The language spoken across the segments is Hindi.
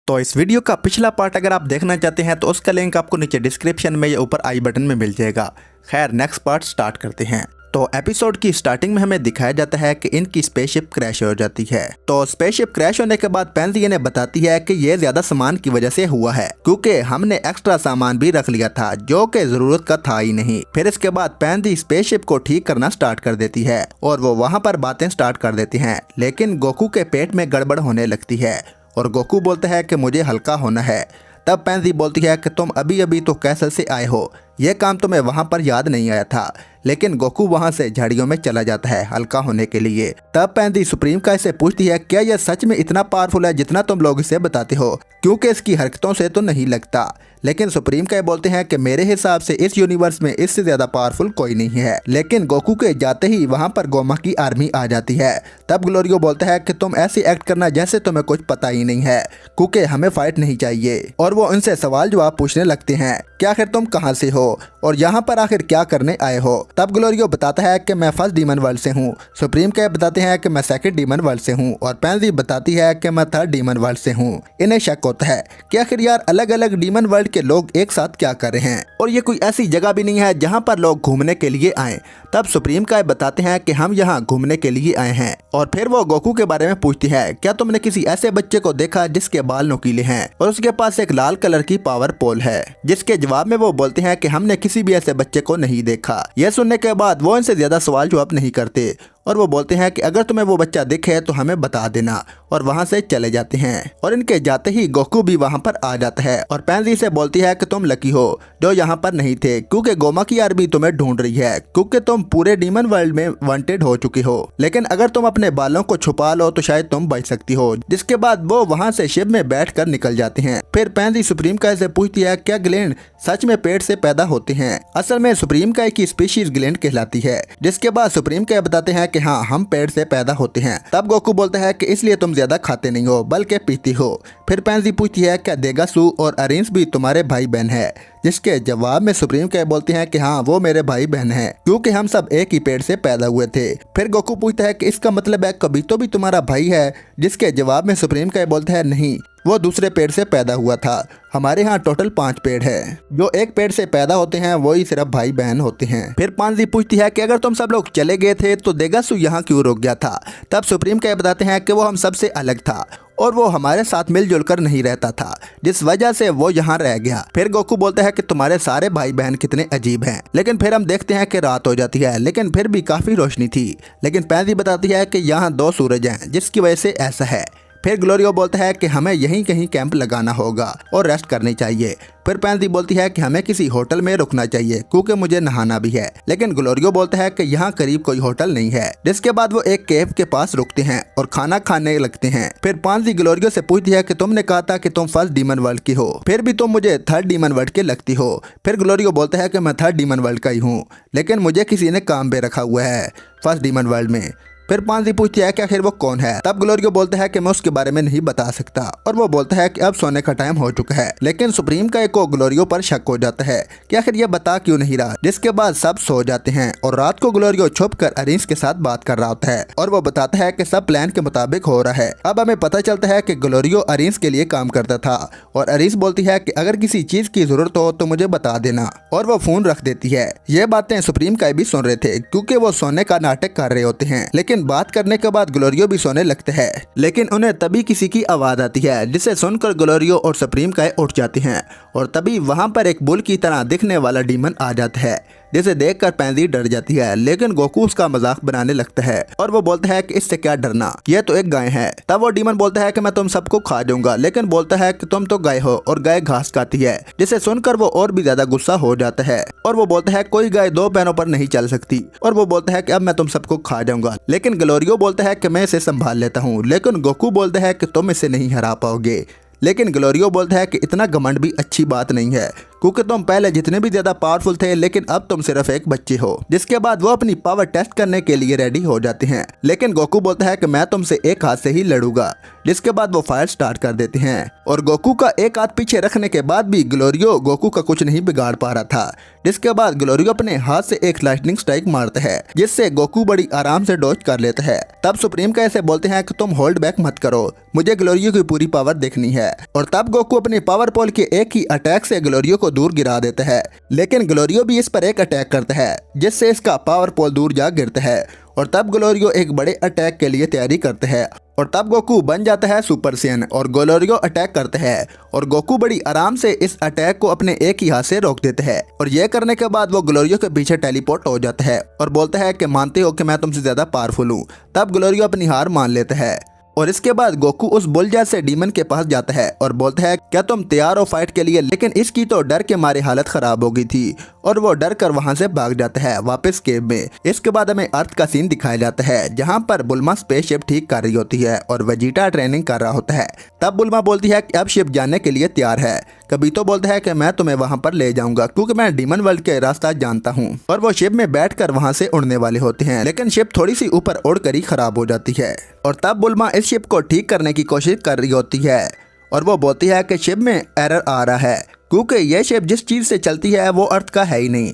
तो इस वीडियो का पिछला पार्ट अगर आप देखना चाहते हैं तो उसका लिंक आपको नीचे डिस्क्रिप्शन में या ऊपर आई बटन में मिल जाएगा। खैर नेक्स्ट पार्ट स्टार्ट करते हैं। तो एपिसोड की स्टार्टिंग में हमें दिखाया जाता है कि इनकी स्पेसशिप क्रैश हो जाती है। तो स्पेसशिप क्रैश होने के बाद पेंजी इन्हें बताती है कि ये ज्यादा सामान की वजह से हुआ है, क्योंकि हमने एक्स्ट्रा सामान भी रख लिया था जो कि जरूरत का था ही नहीं। फिर इसके बाद पेंजी स्पेसशिप को ठीक करना स्टार्ट कर देती है और वो वहाँ पर बातें स्टार्ट कर देती है, लेकिन गोकू के पेट में गड़बड़ होने लगती है और गोकू बोलता है कि मुझे हल्का होना है। तब पेंजी बोलती है कि तुम अभी अभी तो कैसल से आए हो, यह काम तुम्हें वहाँ पर याद नहीं आया था। लेकिन गोकू वहाँ से झाड़ियों में चला जाता है हल्का होने के लिए। तब पेंजी सुप्रीम काय से पूछती है क्या यह सच में इतना पावरफुल है जितना तुम लोग इसे बताते हो, क्योंकि इसकी हरकतों से तो नहीं लगता। लेकिन सुप्रीम काय बोलते हैं कि मेरे हिसाब से इस यूनिवर्स में इससे ज्यादा पावरफुल कोई नहीं है। लेकिन गोकू के जाते ही वहाँ पर गोमा की आर्मी आ जाती है। तब ग्लोरियो बोलता है कि तुम ऐसे एक्ट करना जैसे तुम्हें कुछ पता ही नहीं है, क्योंकि हमें फाइट नहीं चाहिए। और वो उनसे सवाल जवाब पूछने लगते हैं कि आखिर तुम कहाँ से हो और यहाँ पर आखिर क्या करने आए हो। तब ग्लोरियो बताता है कि मैं फर्स्ट डीमन वर्ल्ड से हूँ। सुप्रीम काय बताते हैं कि मैं सेकंड डीमन वर्ल्ड से हूँ और पेंजी बताती है कि मैं थर्ड डीमन वर्ल्ड से हूँ। इन्हें शक होता है कि आखिर यार अलग अलग डीमन वर्ल्ड के लोग एक साथ क्या कर रहे हैं और ये कोई ऐसी जगह भी नहीं है जहाँ पर लोग घूमने के लिए आए। तब सुप्रीम काय बताते हैं कि हम यहाँ घूमने के लिए आए हैं और फिर वो गोकू के बारे में पूछती है क्या तुमने किसी ऐसे बच्चे को देखा जिसके बाल नुकीले हैं और उसके पास एक लाल कलर की पावर पोल है। जिसके जवाब में वो बोलते हैं कि हमने किसी भी ऐसे बच्चे को नहीं देखा। यह सुनने के बाद वो इनसे ज्यादा सवाल जवाब नहीं करते और वो बोलते हैं कि अगर तुम्हें वो बच्चा दिखे तो हमें बता देना, और वहाँ से चले जाते हैं। और इनके जाते ही गोकू भी वहाँ पर आ जाता है और पेंजी से बोलती है कि तुम लकी हो जो यहाँ पर नहीं थे, क्योंकि गोमा की आर्मी तुम्हें ढूंढ रही है, क्योंकि तुम पूरे डीमन वर्ल्ड में वांटेड हो चुकी हो। लेकिन अगर तुम अपने बालों को छुपा लो तो शायद तुम बच सकती हो। जिसके बाद वो वहाँ से शिप में बैठ कर निकल जाते हैं। फिर पेंजी सुप्रीम काय से पूछती है क्या ग्लैंड सच में पेट से पैदा होते हैं। असल में सुप्रीम काय की स्पीशीज ग्लैंड कहलाती है। जिसके बाद सुप्रीम काय बताते हैं कि हाँ हम पेड़ से पैदा होते हैं। तब गोकू बोलता है कि इसलिए तुम ज्यादा खाते नहीं हो बल्कि पीती हो। फिर पेंजी पूछती है क्या देगासू और अरेंस भी तुम्हारे भाई बहन है। जिसके जवाब में सुप्रीम काय बोलते हैं कि हाँ वो मेरे भाई बहन हैं, क्योंकि हम सब एक ही पेड़ से पैदा हुए थे। फिर गोकू पूछता है कि इसका मतलब है कबीतो भी तुम्हारा भाई है। जिसके जवाब में सुप्रीम काय बोलता है नहीं, वो दूसरे पेड़ से पैदा हुआ था। हमारे यहाँ टोटल 5 पेड़ है, जो एक पेड़ से पैदा होते हैं वही सिर्फ भाई बहन होते हैं। फिर पेंजी पूछती है कि अगर तुम सब लोग चले गए थे तो देगासू यहाँ क्यों रुक गया था। तब सुप्रीम काय बताते हैं कि वो हम सबसे अलग था और वो हमारे साथ मिलजुल कर नहीं रहता था, जिस वजह से वो यहाँ रह गया। फिर गोकू बोलता है कि तुम्हारे सारे भाई बहन कितने अजीब हैं। लेकिन फिर हम देखते हैं कि रात हो जाती है, लेकिन फिर भी काफी रोशनी थी। लेकिन पेंजी बताती है कि यहाँ 2 सूरज हैं, जिसकी वजह से ऐसा है। फिर ग्लोरियो बोलता है कि हमें यहीं कहीं कैंप लगाना होगा और रेस्ट करनी चाहिए। फिर पेंजी बोलती है कि हमें किसी होटल में रुकना चाहिए, क्योंकि मुझे नहाना भी है। लेकिन ग्लोरियो बोलता है कि यहाँ करीब कोई होटल नहीं है। जिसके बाद वो एक केव के पास रुकते हैं और खाना खाने लगते हैं। फिर पेंजी ग्लोरियो से पूछती है कि तुमने कहा था कि तुम फर्स्ट डीमन वर्ल्ड की हो, फिर भी तुम मुझे थर्ड डीमन वर्ल्ड की लगती हो। फिर ग्लोरियो बोलता है कि मैं थर्ड डीमन वर्ल्ड का ही हूँ, लेकिन मुझे किसी ने काम पे रखा हुआ है फर्स्ट डीमन वर्ल्ड में। फिर पेंजी पूछती है कि आखिर वो कौन है। तब ग्लोरियो बोलता है कि मैं उसके बारे में नहीं बता सकता और वो बोलता है कि अब सोने का टाइम हो चुका है। लेकिन सुप्रीम काय को ग्लोरियो पर शक हो जाता है कि आखिर ये बता क्यों नहीं रहा। जिसके बाद सब सो जाते हैं और रात को ग्लोरियो छुप कर अरेंस के साथ बात कर रहा होता है और वो बताता है कि सब प्लान के मुताबिक हो रहा है। अब हमें पता चलता है कि ग्लोरियो अरेंस के लिए काम करता था और अरेंस बोलती है कि अगर किसी चीज की जरूरत हो तो मुझे बता देना, और वो फोन रख देती है। ये बातें सुप्रीम काय भी सुन रहे थे, क्योंकि वो सोने का नाटक कर रहे होते हैं। लेकिन बात करने के बाद ग्लोरियो भी सोने लगते हैं। लेकिन उन्हें तभी किसी की आवाज आती है, जिसे सुनकर ग्लोरियो और सुप्रीम काय उठ जाते हैं और तभी वहां पर एक बुल की तरह दिखने वाला डीमन आ जाता है, जिसे देखकर पेंजी डर जाती है। लेकिन गोकू उसका मजाक बनाने लगता है और वो बोलता है कि इससे क्या डरना, ये तो एक गाय है। तब वो डीमन बोलता है कि मैं तुम सबको खा जाऊंगा, लेकिन बोलता है कि तुम तो गाय हो और गाय घास खाती है। जिसे सुनकर वो और भी ज्यादा गुस्सा हो जाता है और वो बोलता है कोई गाय 2 पैरों पर नहीं चल सकती, और वो बोलता है कि अब मैं तुम सबको खा जाऊंगा। लेकिन ग्लोरियो बोलता है कि मैं इसे संभाल लेता हूँ। लेकिन गोकू बोलता है कि तुम इसे नहीं हरा पाओगे। लेकिन ग्लोरियो बोलता है कि इतना घमंड भी अच्छी बात नहीं है, क्योंकि तुम पहले जितने भी ज्यादा पावरफुल थे लेकिन अब तुम सिर्फ एक बच्चे हो। जिसके बाद वो अपनी पावर टेस्ट करने के लिए रेडी हो जाते हैं, लेकिन गोकू बोलता है कि मैं तुमसे एक हाथ से ही लड़ूंगा। जिसके बाद वो फायर स्टार्ट कर देते हैं और गोकू का एक हाथ पीछे रखने के बाद भी ग्लोरियो गोकू का कुछ नहीं बिगाड़ पा रहा था। जिसके बाद ग्लोरियो अपने हाथ से एक लाइटनिंग स्ट्राइक मारता है, जिससे गोकू बड़ी आराम से डॉज कर लेता है। तब सुप्रीम का ऐसे बोलते हैं कि तुम होल्ड बैक मत करो, मुझे ग्लोरियो की पूरी पावर देखनी है। और तब गोकू अपने पावर पोल के एक ही अटैक से ग्लोरियो को दूर गिरा देता है, लेकिन ग्लोरियो भी इस पर एक अटैक करता है, जिससे इसका पावर पोल दूर जा गिरता है। और तब ग्लोरियो एक बड़े अटैक के लिए तैयारी करते हैं और तब गोकू बन जाता है सुपर सैयन और ग्लोरियो अटैक करते हैं और गोकू बड़ी आराम से इस अटैक को अपने एक ही हाथ से रोक देते हैं। और ये करने के बाद वो ग्लोरियो के पीछे टेलीपोर्ट हो जाता है और बोलता है कि मानते हो कि मैं तुमसे ज्यादा पावरफुल हूँ। तब ग्लोरियो अपनी हार मान लेता है और इसके बाद गोकू उस बुल जैसे डीमन के पास जाता है और बोलता है क्या तुम तैयार हो फाइट के लिए, लेकिन इसकी तो डर के मारे हालत खराब हो गई थी और वो डर कर वहां से भाग जाता है वापस केव में। इसके बाद हमें अर्थ का सीन दिखाया जाता है जहां पर बुल्मा स्पेसशिप ठीक कर रही होती है और वेजिटा ट्रेनिंग कर रहा होता है। तब बुल्मा बोलती है कि अब शिप जाने के लिए तैयार है। कबीतो बोलता है कि मैं तुम्हें वहां पर ले जाऊंगा क्योंकि मैं डीमन वर्ल्ड के रास्ता जानता हूँ। और वो शिप में बैठकर वहां से उड़ने वाले होते हैं, लेकिन शिप थोड़ी सी ऊपर उड़कर ही खराब हो जाती है। और तब बुल्मा इस शिप को ठीक करने की कोशिश कर रही होती है और वो बोलती है कि शिप में एरर आ रहा है क्योंकि यह शिप जिस चीज से चलती है वो अर्थ का है ही नहीं।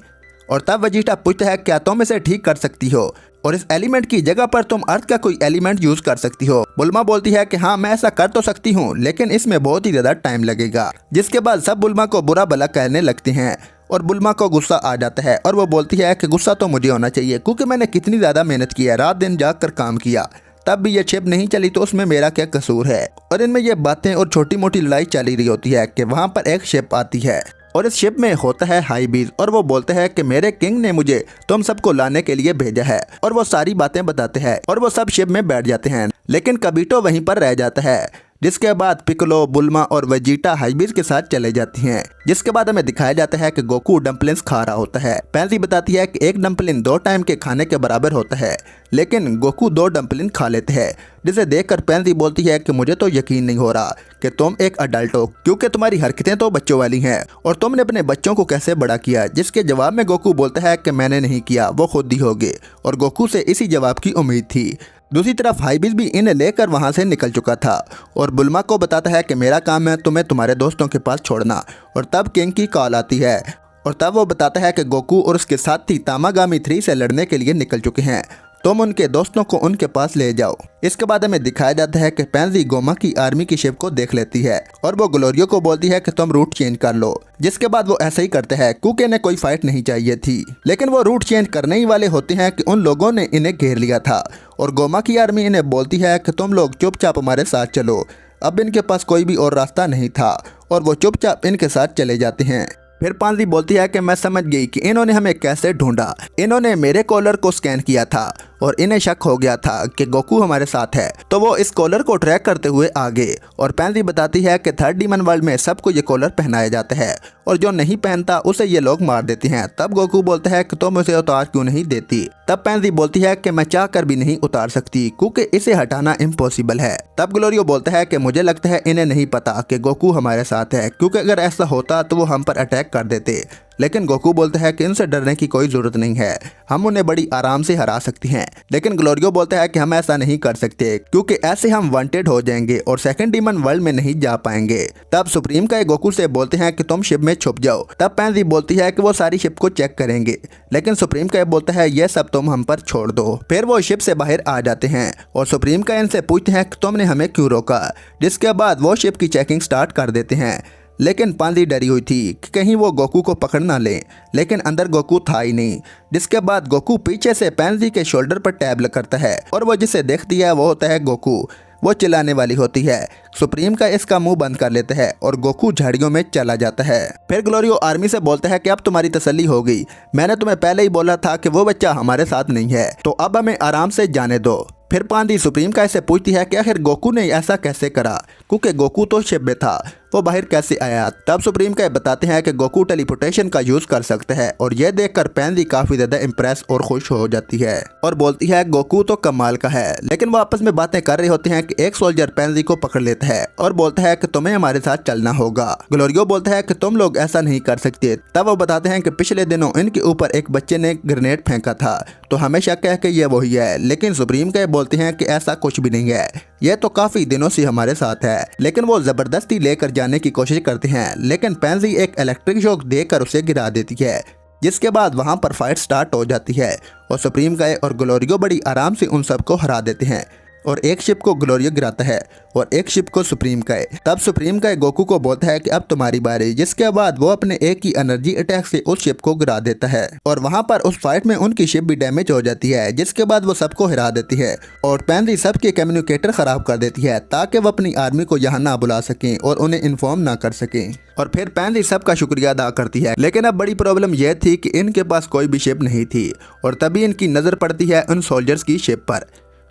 और तब वेजिटा पूछता है क्या तुम इसे ठीक कर सकती हो और इस एलिमेंट की जगह पर तुम अर्थ का कोई एलिमेंट यूज कर सकती हो। बुल्मा बोलती है कि हाँ मैं ऐसा कर तो सकती हूँ, लेकिन इसमें बहुत ही ज्यादा टाइम लगेगा। जिसके बाद सब बुल्मा को बुरा भला कहने लगते हैं और बुल्मा को गुस्सा आ जाता है और वो बोलती है कि गुस्सा तो मुझे होना चाहिए क्योंकि मैंने कितनी ज्यादा मेहनत की है, रात दिन जाग कर काम किया, तब भी ये शिप नहीं चली तो उसमें मेरा क्या कसूर है। और इनमें ये बातें और छोटी मोटी लड़ाई चली रही होती है कि वहाँ पर एक शिप आती है और इस शिप में होता है हाई बीज और वो बोलते हैं कि मेरे किंग ने मुझे तुम सबको लाने के लिए भेजा है। और वो सारी बातें बताते हैं और वो सब शिप में बैठ जाते हैं, लेकिन कबीटो वहीं पर रह जाता है। जिसके बाद पिकलो, बुल्मा और वेजिटा हाईबीज के साथ चले जाती हैं। जिसके बाद हमें दिखाया जाता है कि गोकू डम्पलिंग्स खा रहा होता है। पैंसी बताती है कि एक डम्पलिंग 2 टाइम के खाने के बराबर होता है, लेकिन गोकू 2 डम्पलिंग खा लेते हैं। जिसे देखकर पैंसी बोलती है कि मुझे तो यकीन नहीं हो रहा कि तुम एक अडल्ट हो क्योंकि तुम्हारी हरकतें तो बच्चों वाली हैं और तुमने अपने बच्चों को कैसे बड़ा किया। जिसके जवाब में गोकू बोलता है कि मैंने नहीं किया, वो खुद ही होंगे और गोकू से इसी जवाब की उम्मीद थी। दूसरी तरफ हाईबीज भी इन्हें लेकर वहां से निकल चुका था और बुल्मा को बताता है कि मेरा काम है तुम्हें तुम्हारे दोस्तों के पास छोड़ना। और तब किंग की कॉल आती है और तब वो बताता है कि गोकू और उसके साथी तामागामी 3 से लड़ने के लिए निकल चुके हैं, तुम उनके दोस्तों को उनके पास ले जाओ। इसके बाद हमें दिखाया जाता है कि पैंसी गोमा की आर्मी की शिप को देख लेती है और वो ग्लोरियो को बोलती है कि तुम रूट चेंज कर लो। जिसके बाद वो ऐसा ही करते हैं क्योंकि इन्हें कोई फाइट नहीं चाहिए थी, लेकिन वो रूट चेंज करने ही वाले होते हैं कि उन लोगों ने इन्हें घेर लिया था और गोमा की आर्मी इन्हें बोलती है कि तुम लोग चुपचाप हमारे साथ चलो। अब इनके पास कोई भी और रास्ता नहीं था और वो चुपचाप इनके साथ चले जाते हैं। फिर पैंसी बोलती है कि मैं समझ गई कि इन्होंने हमें कैसे ढूंढा। इन्होंने मेरे कॉलर को स्कैन किया था और इन्हें शक हो गया था कि गोकू हमारे साथ है, तो वो इस कॉलर को ट्रैक करते हुए आगे। और पैंसी बताती है कि 3rd डीमन वर्ल्ड में सबको ये कॉलर पहनाया जाता है और जो नहीं पहनता उसे ये लोग मार देते हैं। तब गोकू बोलता है कि तुम उसे उतार क्यों नहीं देती। तब पैंसी बोलती है कि मैं चाह कर भी नहीं उतार सकती क्योंकि इसे हटाना इम्पॉसिबल है। तब ग्लोरियो बोलता है कि मुझे लगता है इन्हें नहीं पता कि गोकू हमारे साथ है, क्योंकि अगर ऐसा होता तो वो हम पर अटैक कर देते। लेकिन गोकू बोलता है कि इनसे डरने की कोई जरूरत नहीं है, हम उन्हें बड़ी आराम से हरा सकते हैं। लेकिन ग्लोरियो बोलता है कि हम ऐसा नहीं कर सकते क्योंकि ऐसे हम वांटेड हो जाएंगे और 2nd डीमन वर्ल्ड में नहीं जा पाएंगे। तब सुप्रीम का गोकू से बोलते हैं कि तुम शिप में छुप जाओ। तब पैंसी बोलती है कि वो सारी शिप को चेक करेंगे, लेकिन सुप्रीम का बोलता है ये सब तुम हम पर छोड़ दो। फिर वो शिप से बाहर आ जाते हैं और सुप्रीम का इनसे पूछते हैं कि तुमने हमें क्यों रोका। जिसके बाद वो शिप की चेकिंग स्टार्ट कर देते हैं, लेकिन पैंसी डरी हुई थी कि कहीं वो गोकू को पकड़ ना ले, लेकिन अंदर गोकू था ही नहीं। जिसके बाद गोकू पीछे से पैंसी के शोल्डर पर टैब करता है और वो जिसे देखती है वो होता है गोकू। वो चिल्लाने वाली होती है। सुप्रीम का इसका मुंह बंद कर लेता है और गोकू झाड़ियों में चला जाता है। फिर ग्लोरियो आर्मी से बोलता है कि अब तुम्हारी तसल्ली हो गई, मैंने तुम्हें पहले ही बोला था कि वो बच्चा हमारे साथ नहीं है, तो अब हमें आराम से जाने दो। फिर पैंसी सुप्रीम का ऐसे पूछती है कि आखिर गोकू ने ऐसा कैसे करा, क्योंकि गोकू तो शिप में था वो बाहर कैसे आया। तब सुप्रीम काय बताते हैं कि गोकू टेलीपोर्टेशन का यूज कर सकते हैं और ये देखकर पैंजी काफी ज्यादा इम्प्रेस और खुश हो जाती है और बोलती है गोकू तो कमाल का है। लेकिन वो आपस में बातें कर रहे होते हैं कि एक सोल्जर पैंजी को पकड़ लेता है और बोलता है कि तुम्हें हमारे साथ चलना होगा। ग्लोरियो बोलता है कि तुम लोग ऐसा नहीं कर सकते। तब वो बताते हैं कि पिछले दिनों इनके ऊपर एक बच्चे ने ग्रेनेड फेंका था तो हमें शक है कि ये वही है। लेकिन सुप्रीम काय बोलते हैं कि ऐसा कुछ भी नहीं है, ये तो काफी दिनों से हमारे साथ है। लेकिन वो जबरदस्ती लेकर जाने की कोशिश करते हैं, लेकिन पैंजी एक इलेक्ट्रिक शॉक देकर उसे गिरा देती है, जिसके बाद वहां पर फाइट स्टार्ट हो जाती है और सुप्रीम काय और ग्लोरियो बड़ी आराम से उन सबको हरा देते हैं और एक शिप को ग्लोरियो गिराता है और एक शिप को सुप्रीम काय। तब सुप्रीम काय गोकू को बोलता है कि अब तुम्हारी बारी, जिसके बाद वो अपने एक ही एनर्जी अटैक से उस शिप को गिरा देता है और वहां पर उस फाइट में उनकी शिप भी डैमेज हो जाती है, जिसके बाद वो सबको हिरा देती है और पैंजी सबके कम्युनिकेटर खराब कर देती है ताकि वो अपनी आर्मी को यहाँ ना बुला सकें और उन्हें इन्फॉर्म ना कर सकें। और फिर पैंजी सबका शुक्रिया अदा करती है। लेकिन अब बड़ी प्रॉब्लम यह थी कि इनके पास कोई भी शिप नहीं थी और तभी इनकी नजर पड़ती है उन सोल्जर्स की शिप पर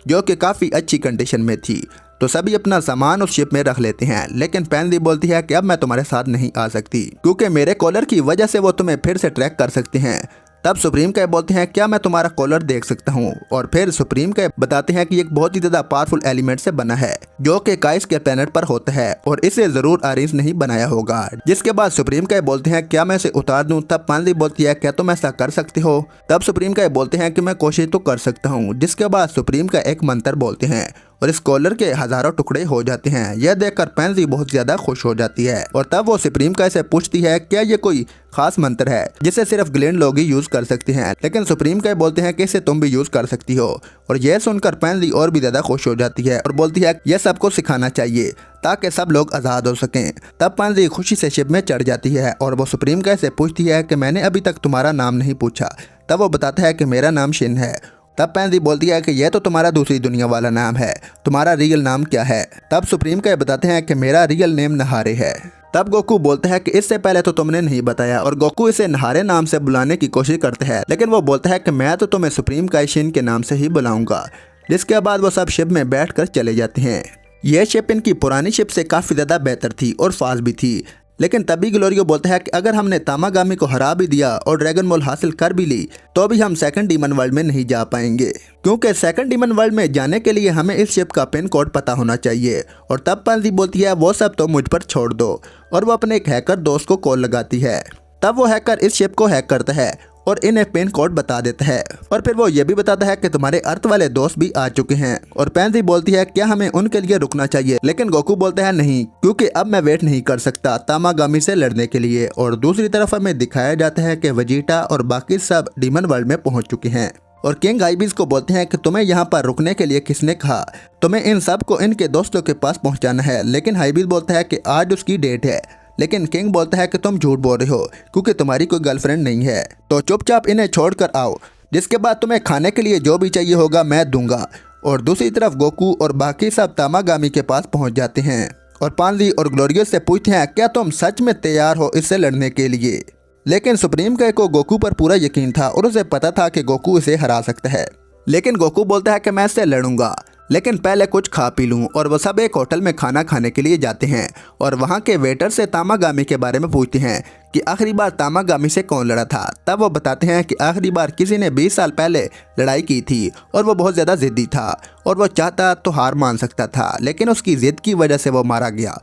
जो कि काफ़ी अच्छी कंडीशन में थी। तो सभी अपना सामान उस शिप में रख लेते हैं, लेकिन पैंजी बोलती है कि अब मैं तुम्हारे साथ नहीं आ सकती क्योंकि मेरे कॉलर की वजह से वो तुम्हें फिर से ट्रैक कर सकते हैं। तब सुप्रीम काय बोलते हैं क्या मैं तुम्हारा कॉलर देख सकता हूँ। और फिर सुप्रीम काय बताते हैं कि एक बहुत ही ज्यादा पावरफुल एलिमेंट से बना है जो कि काइस के प्लेनेट पर होता है और इसे जरूर आरिस नहीं बनाया होगा। जिसके बाद सुप्रीम काय बोलते हैं क्या मैं इसे उतार दूं। तब पैंजी बोलती है क्या तुम ऐसा कर सकते हो। तब सुप्रीम काय बोलते हैं कि मैं कोशिश तो कर सकता हूँ। जिसके बाद सुप्रीम का एक मंत्र बोलते हैं और इस कॉलर के हजारों टुकड़े हो जाते हैं। यह देखकर पैंजी बहुत ज्यादा खुश हो जाती है और तब वो सुप्रीम काय से पूछती है क्या ये कोई खास मंत्र है जिसे सिर्फ ग्लैंड लोग ही यूज कर सकते हैं। लेकिन सुप्रीम काय बोलते हैं कि इसे तुम भी यूज कर सकती हो और यह सुनकर पैंजी और भी ज्यादा खुश हो जाती है और बोलती है यह सबको सिखाना चाहिए ताकि सब लोग आजाद हो सकें। तब पैंजी खुशी से शिप में चढ़ जाती है और वो सुप्रीम काय से पूछती है कि मैंने अभी तक तुम्हारा नाम नहीं पूछा। तब वो बताता है कि मेरा नाम शिन है। तब पैंजी बोलती है कि यह तो तुम्हारा दूसरी दुनिया वाला नाम है, तुम्हारा रियल नाम क्या है। तब सुप्रीम काय बताते हैं कि मेरा रियल नेम नहारे है। तब गोकू बोलता है कि इससे पहले तो तुमने नहीं बताया और गोकू इसे नहारे नाम से बुलाने की कोशिश करते हैं, लेकिन वो बोलता है कि मैं तो तुम्हें सुप्रीम काय शिन के नाम से ही बुलाऊंगा। जिसके बाद वो सब शिप में बैठकर चले जाते हैं। यह शिप इनकी पुरानी शिप से काफी ज्यादा बेहतर थी और फास्ट भी थी। लेकिन तभी ग्लोरियो बोलता है कि अगर हमने तामागामी को हरा भी दिया और ड्रैगन बॉल हासिल कर भी ली तो भी हम सेकंड डीमन वर्ल्ड में नहीं जा पाएंगे, क्योंकि सेकंड डीमन वर्ल्ड में जाने के लिए हमें इस शिप का पिन कोड पता होना चाहिए। और तब पैंजी बोलती है वो सब तो मुझ पर छोड़ दो और वो अपने एक हैकर दोस्त को कॉल लगाती है। तब वो हैकर इस शिप को हैक करता है और इन्हें पिन कोड बता देता है और फिर वो ये भी बताता है कि तुम्हारे अर्थ वाले दोस्त भी आ चुके हैं। और पैंजी बोलती है क्या हमें उनके लिए रुकना चाहिए, लेकिन गोकू बोलता है नहीं, क्योंकि अब मैं वेट नहीं कर सकता तामागामी से लड़ने के लिए। और दूसरी तरफ हमें दिखाया जाता है कि वेजिटा और बाकी सब डीमन वर्ल्ड में पहुंच चुके हैं और किंग हाइबीज को बोलते हैं कि तुम्हें यहाँ पर रुकने के लिए किसने कहा, तुम्हें इन सब को इनके दोस्तों के पास पहुँचाना है। लेकिन हाइबीज बोलता है कि आज उसकी डेट है, लेकिन किंग बोलता है कि तुम झूठ बोल रहे हो क्योंकि तुम्हारी कोई गर्लफ्रेंड नहीं है, तो चुपचाप इन्हें छोड़कर आओ, जिसके बाद तुम्हें खाने के लिए जो भी चाहिए होगा मैं दूंगा। और दूसरी तरफ गोकू और बाकी सब तामागामी के पास पहुंच जाते हैं और पैंजी और ग्लोरियो से पूछते हैं क्या तुम सच में तैयार हो इससे लड़ने के लिए। लेकिन सुप्रीम काय को गोकू पर पूरा यकीन था और उसे पता था कि गोकू इसे हरा सकता है। लेकिन गोकू बोलता है कि मैं इससे लड़ूंगा, लेकिन पहले कुछ खा पी लूं। और वो सब एक होटल में खाना खाने के लिए जाते हैं और वहां के वेटर से तामागामी के बारे में पूछते हैं कि आखिरी बार तामागामी से कौन लड़ा था। तब वो बताते हैं कि आखिरी बार किसी ने 20 साल पहले लड़ाई की थी और वो बहुत ज़्यादा जिद्दी था और वो चाहता तो हार मान सकता था, लेकिन उसकी जिद की वजह से वो मारा गया।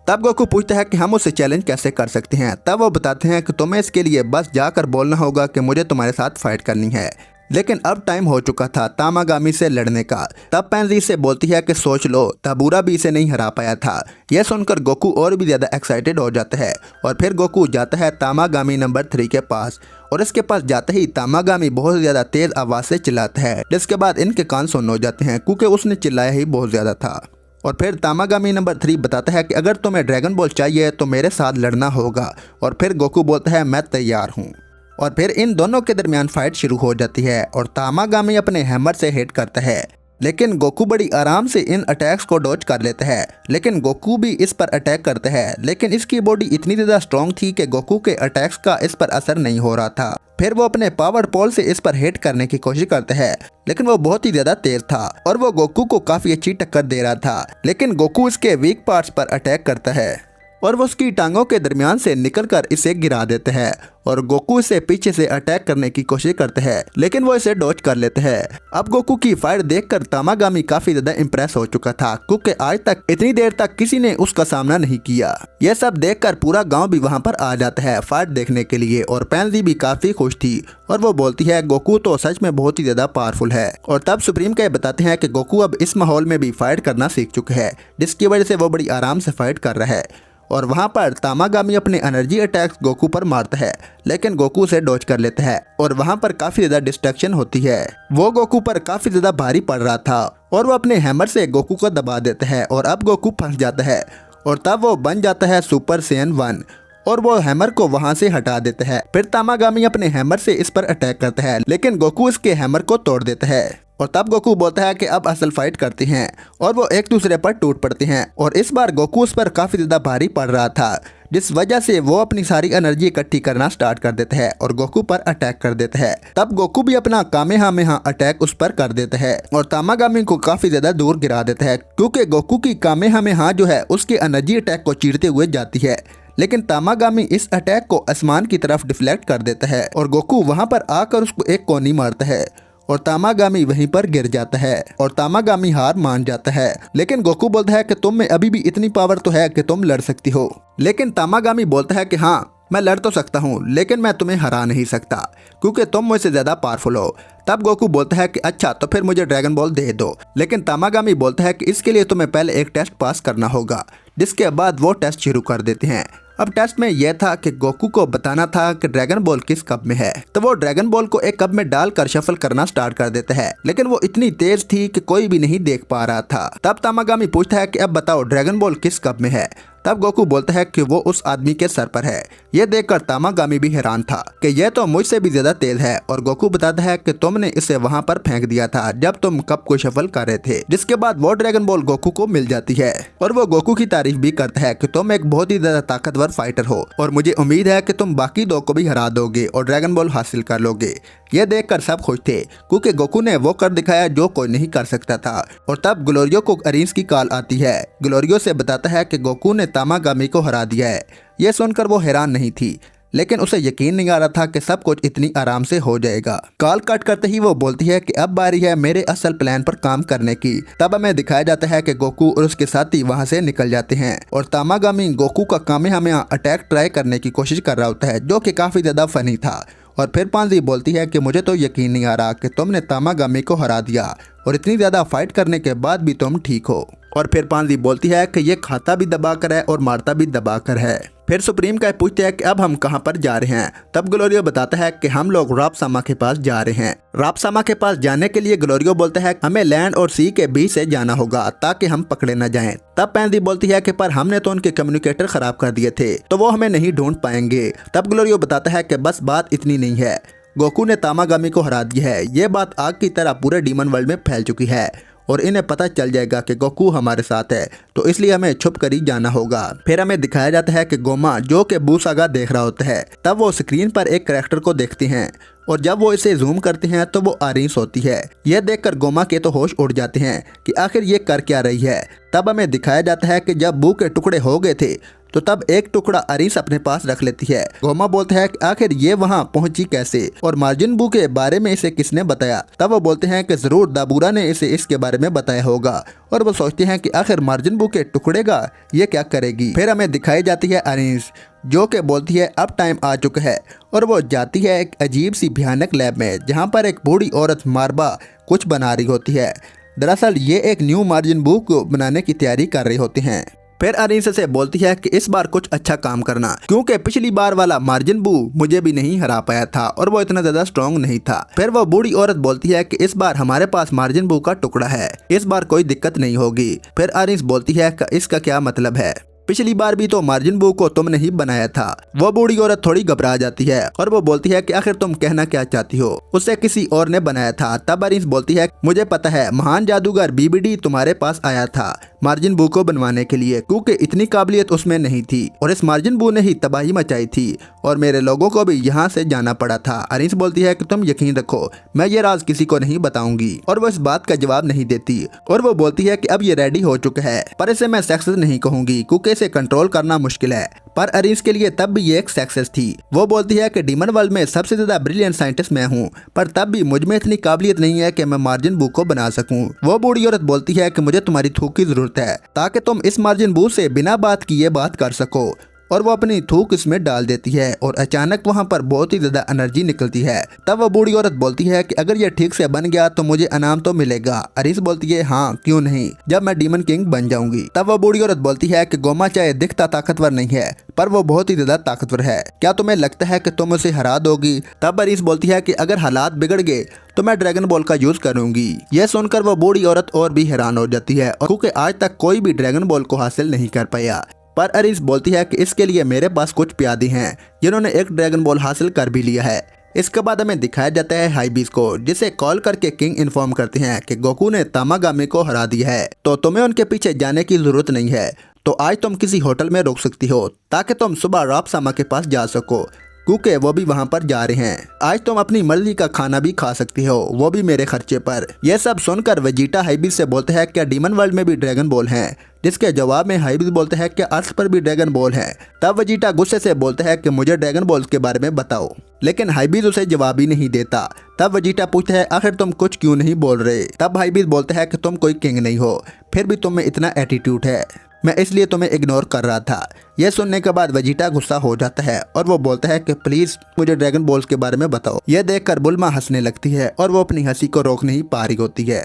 तब गोकू पूछता है कि हम उसे चैलेंज कैसे कर सकते हैं। तब वो बताते हैं कि तुम्हें इसके लिए बस जाकर बोलना होगा कि मुझे तुम्हारे साथ फाइट करनी है। लेकिन अब टाइम हो चुका था तामागामी से लड़ने का। तब पैंजी से बोलती है कि सोच लो, तबूरा भी इसे नहीं हरा पाया था। यह सुनकर गोकू और भी ज़्यादा एक्साइटेड हो जाता है और फिर गोकू जाता है तामागामी नंबर 3 के पास और इसके पास जाते ही तामागामी बहुत ज़्यादा तेज़ आवाज़ से चिल्लाता है, जिसके बाद इनके कान सुन्न हो जाते हैं क्योंकि उसने चिल्लाया ही बहुत ज़्यादा था। और फिर तामागामी नंबर 3 बताता है कि अगर तुम्हें ड्रैगन बॉल चाहिए तो मेरे साथ लड़ना होगा। और फिर गोकू बोलता है मैं तैयार हूँ। और फिर इन दोनों के दरमियान फाइट शुरू हो जाती है और तामागामी अपने हैमर से हिट करता है, लेकिन गोकू बड़ी आराम से इन अटैक्स को डॉज कर लेता है। लेकिन गोकू भी इस पर अटैक करता है, लेकिन इसकी बॉडी इतनी ज़्यादा स्ट्रॉन्ग थी कि गोकू के अटैक्स का इस पर असर नहीं हो रहा था। फिर वो अपने पावर पोल से इस पर हिट करने की कोशिश करता है, लेकिन वो बहुत ही ज़्यादा तेज था और वो गोकू को काफ़ी अच्छी टक्कर दे रहा था। लेकिन गोकू इसके वीक पार्ट्स पर अटैक करता है और वो उसकी टांगों के दरमियान से निकलकर इसे गिरा देते हैं और गोकू इसे पीछे से अटैक करने की कोशिश करते हैं, लेकिन वो इसे डॉज कर लेते हैं। अब गोकू की फाइट देखकर तामागामी काफी ज्यादा इम्प्रेस हो चुका था, क्योंकि आज तक इतनी देर तक किसी ने उसका सामना नहीं किया। यह सब देखकर पूरा गांव भी वहां पर आ जाता है फाइट देखने के लिए और पैंजी भी काफी खुश थी और वो बोलती है गोकू तो सच में बहुत ही ज्यादा पावरफुल है। और तब सुप्रीम के बताते हैं कि गोकू अब इस माहौल में भी फाइट करना सीख चुके हैं, जिसकी वजह से वो बड़ी आराम से फाइट कर रहा है। और वहां पर तामागामी अपने एनर्जी अटैक्स गोकू पर मारता है, लेकिन गोकू उसे डॉज कर लेता है और वहां पर काफी ज्यादा डिस्ट्रैक्शन होती है। वो गोकू पर काफी ज्यादा भारी पड़ रहा था और वो अपने हैमर से गोकू को दबा देता है और अब गोकू फंस जाता है और तब वो बन जाता है सुपर सैयन 1 और वो हैमर को वहां से हटा देता है। फिर तामागामी अपने हैमर से इस पर अटैक करता है, लेकिन गोकू इसके हैमर को तोड़ देता है। और तब गोकू बोलता है कि अब असल फाइट करते हैं और वो एक दूसरे पर टूट पड़ते हैं। और इस बार गोकू उस पर काफी ज्यादा भारी पड़ रहा था, जिस वजह से वो अपनी सारी एनर्जी इकट्ठी करना स्टार्ट कर देता है और गोकू पर अटैक कर देता है। तब गोकू भी अपना कामेहामेहा अटैक उस पर कर देता है और तामागामी को काफी ज्यादा दूर गिरा देता है, क्योंकि गोकू की कामेहामेहा जो है उसके एनर्जी अटैक को चीरते हुए जाती है, लेकिन तामागामी इस अटैक को आसमान की तरफ डिफ्लेक्ट कर देता है और गोकू वहां पर आकर उसको एक कोनी मारता है और तामागामी वहीं पर गिर जाता है और तामागामी हार मान जाता है। लेकिन गोकू बोलता है कि तुम में अभी भी इतनी पावर तो है कि तुम लड़ सकती हो, लेकिन तामागामी बोलता है कि हाँ मैं लड़ तो सकता हूँ, लेकिन मैं तुम्हें हरा नहीं सकता क्योंकि तुम मुझसे ज्यादा पावरफुल हो। तब गोकू बोलता है कि अच्छा तो फिर मुझे ड्रैगन बॉल दे दो, लेकिन तामागामी बोलता है कि इसके लिए तुम्हें पहले एक टेस्ट पास करना होगा, जिसके बाद वो टेस्ट शुरू कर देते हैं। अब टेस्ट में यह था कि गोकू को बताना था कि ड्रैगन बॉल किस कप में है, तो वो ड्रैगन बॉल को एक कप में डालकर शफल करना स्टार्ट कर देता है, लेकिन वो इतनी तेज थी कि कोई भी नहीं देख पा रहा था। तब तामागामी पूछता है कि अब बताओ ड्रैगन बॉल किस कप में है। तब गोकू बोलता है कि वो उस आदमी के सर पर है। ये देखकर तामागामी भी हैरान था कि यह तो मुझसे भी ज्यादा तेज है और गोकू बताता है कि तुमने इसे वहां पर फेंक दिया था जब तुम कप को शफल कर रहे थे। जिसके बाद वो ड्रैगन बॉल गोकू को मिल जाती है और वो गोकू की तारीफ भी करता है कि तुम एक बहुत ही ज्यादा ताकतवर फाइटर हो और मुझे उम्मीद है कि तुम बाकी दो को भी हरा दोगे और ड्रैगन बॉल हासिल कर लोगे। यह देखकर सब खुश थे, क्योंकि गोकू ने वो कर दिखाया जो कोई नहीं कर सकता था। और तब ग्लोरियो को अरीस की कॉल आती है। ग्लोरियो से बताता है कि गोकू ने तामागामी को हरा दिया है। यह सुनकर वो हैरान नहीं थी, लेकिन उसे यकीन नहीं आ रहा था कि सब कुछ इतनी आराम से हो जाएगा। कॉल कट करते ही वो बोलती है कि अब बारी है मेरे असल प्लान पर काम करने की। तब हमें दिखाया जाता है कि गोकू और उसके साथी वहां से निकल जाते हैं और तामागामी गोकू का कामेहामेहा अटैक ट्राई करने की कोशिश कर रहा होता है, जो कि काफी ज्यादा फनी था। और फिर पांजी बोलती है कि मुझे तो यकीन नहीं आ रहा कि तुमने तामागामी को हरा दिया और इतनी ज्यादा फाइट करने के बाद भी तुम ठीक हो। और फिर पांजी बोलती है कि ये खाता भी दबाकर है और मारता भी दबाकर है। फिर सुप्रीम का पूछते हैं कि अब हम कहां पर जा रहे हैं। तब ग्लोरियो बताता है कि हम लोग रापसामा के पास जा रहे हैं। रापसामा के पास जाने के लिए ग्लोरियो बोलता है हमें लैंड और सी के बीच से जाना होगा ताकि हम पकड़े न जाएं। तब पैंदी बोलती है कि पर हमने तो उनके कम्युनिकेटर खराब कर दिए थे, तो वो हमें नहीं ढूंढ पाएंगे। तब ग्लोरियो बताता है कि बस बात इतनी नहीं है, गोकू ने तामागामी को हरा दिया है। ये बात आग की तरह पूरे डीमन वर्ल्ड में फैल चुकी है और इन्हें पता चल जाएगा कि गोकू हमारे साथ है, तो इसलिए हमें छुप कर ही जाना होगा। फिर हमें दिखाया जाता है कि गोमा जो कि बूसागा देख रहा होता है। तब वो स्क्रीन पर एक कैरेक्टर को देखते हैं और जब वो इसे जूम करते हैं तो वो आरीस होती है। यह देखकर गोमा के तो होश उड़ जाते हैं कि आखिर ये कर क्या रही है। तब हमें दिखाया जाता है कि जब बू के टुकड़े हो गए थे तो तब एक टुकड़ा अरीस अपने पास रख लेती है। गोमा बोलता है कि आखिर ये वहाँ पहुंची कैसे और मार्जिन बू के बारे में इसे किसने बताया। तब वो बोलते हैं कि जरूर दाबूरा ने इसे इसके बारे में बताया होगा और वो सोचते हैं कि आखिर मार्जिन बू के टुकड़े का ये क्या करेगी। फिर हमें दिखाई जाती है अरीस जो कि बोलती है अब टाइम आ चुका है और वो जाती है एक अजीब सी भयानक लैब में, जहाँ पर एक बूढ़ी औरत मारबा कुछ बना रही होती है। दरअसल ये एक न्यू मार्जिन बू को बनाने की तैयारी कर रही होती हैं। फिर अरीस से बोलती है कि इस बार कुछ अच्छा काम करना, क्योंकि पिछली बार वाला मार्जिन बू मुझे भी नहीं हरा पाया था और वो इतना ज्यादा स्ट्रॉन्ग नहीं था। फिर वो बूढ़ी औरत बोलती है कि इस बार हमारे पास मार्जिन बू का टुकड़ा है, इस बार कोई दिक्कत नहीं होगी। फिर अरीस बोलती है कि इसका क्या मतलब है, पिछली बार भी तो मार्जिन बू को तुमने ही बनाया था। वो बूढ़ी औरत थोड़ी घबरा जाती है और वो बोलती है कि आखिर तुम कहना क्या चाहती हो, उसे किसी और ने बनाया था। तब अरीस बोलती है मुझे पता है, महान जादूगर बीबीडी तुम्हारे पास आया था मार्जिन बू को बनवाने के लिए, क्योंकि इतनी काबिलियत उसमें नहीं थी और इस मार्जिन बू ने ही तबाही मचाई थी और मेरे लोगों को भी यहाँ से जाना पड़ा था। अरीस बोलती है कि तुम यकीन रखो, मैं ये राज किसी को नहीं बताऊंगी और वो इस बात का जवाब नहीं देती और वो बोलती है कि अब ये रेडी हो चुका है, पर इसे मैं सक्सेस नहीं कहूंगी क्योंकि इसे कंट्रोल करना मुश्किल है। पर अरीस के लिए तब भी ये एक सक्सेस थी। वो बोलती है कि डीमन वर्ल्ड में सबसे ज्यादा ब्रिलियंट साइंटिस्ट मैं हूँ, पर तब भी मुझ में इतनी काबिलियत नहीं है कि मैं मार्जिन बू को बना सकूं। वो बूढ़ी औरत बोलती है कि मुझे तुम्हारी थूक की जरूरत है ताकि तुम इस मार्जिन बू से बिना बात किए बात कर सको। और वो अपनी थूक इसमें डाल देती है और अचानक वहाँ पर बहुत ही ज्यादा एनर्जी निकलती है। तब वो बूढ़ी औरत बोलती है कि अगर ये ठीक से बन गया तो मुझे इनाम तो मिलेगा। अरीस बोलती है हाँ क्यों नहीं, जब मैं डीमन किंग बन जाऊंगी। तब वो बूढ़ी औरत बोलती है कि गोमा चाहे दिखता ताकतवर नहीं है पर वो बहुत ही ज्यादा ताकतवर है, क्या तुम्हें लगता है कि तुम उसे हरा दोगी? तब अरीस बोलती है कि अगर हालात बिगड़ गए तो मैं ड्रैगन बॉल का यूज करूंगी। यह सुनकर वो बूढ़ी औरत और भी हैरान हो जाती है, और क्योंकि आज तक कोई भी ड्रैगन बॉल को हासिल नहीं कर पाया। पर अरीस बोलती है कि इसके लिए मेरे पास कुछ प्यादे हैं जिन्होंने एक ड्रैगन बॉल हासिल कर भी लिया है। इसके बाद हमें दिखाया जाता है हाइबीज को, जिसे कॉल करके किंग इन्फॉर्म करते हैं कि गोकू ने तामागामी को हरा दिया है, तो तुम्हें उनके पीछे जाने की जरूरत नहीं है। तो आज तुम किसी होटल में रुक सकती हो ताकि तुम सुबह रॉब सामा के पास जा सको, क्योंकि वो भी वहाँ पर जा रहे हैं। आज तुम अपनी मर्जी का खाना भी खा सकती हो, वो भी मेरे खर्चे पर। यह सब सुनकर वेजिटा हाइबीज से बोलते हैं क्या डीमन वर्ल्ड में भी ड्रैगन बॉल हैं? जिसके जवाब में हाइबीज बोलते हैं क्या अर्थ पर भी ड्रैगन बॉल हैं? तब वेजिटा गुस्से से बोलते हैं कि मुझे ड्रैगन बॉल्स के बारे में बताओ, लेकिन हाइबीज उसे जवाब ही नहीं देता। तब वेजिटा पूछता है आखिर तुम कुछ क्यों नहीं बोल रहे? तब हाइबीज बोलते हैं कि तुम कोई किंग नहीं हो, फिर भी तुम में इतना एटीट्यूड है, मैं इसलिए तुम्हें इग्नोर कर रहा था। यह सुनने के बाद वेजिटा गुस्सा हो जाता है और वो बोलता है कि प्लीज मुझे ड्रैगन बॉल्स के बारे में बताओ। यह देखकर बुल्मा हंसने लगती है और वो अपनी हंसी को रोक नहीं पा रही होती है।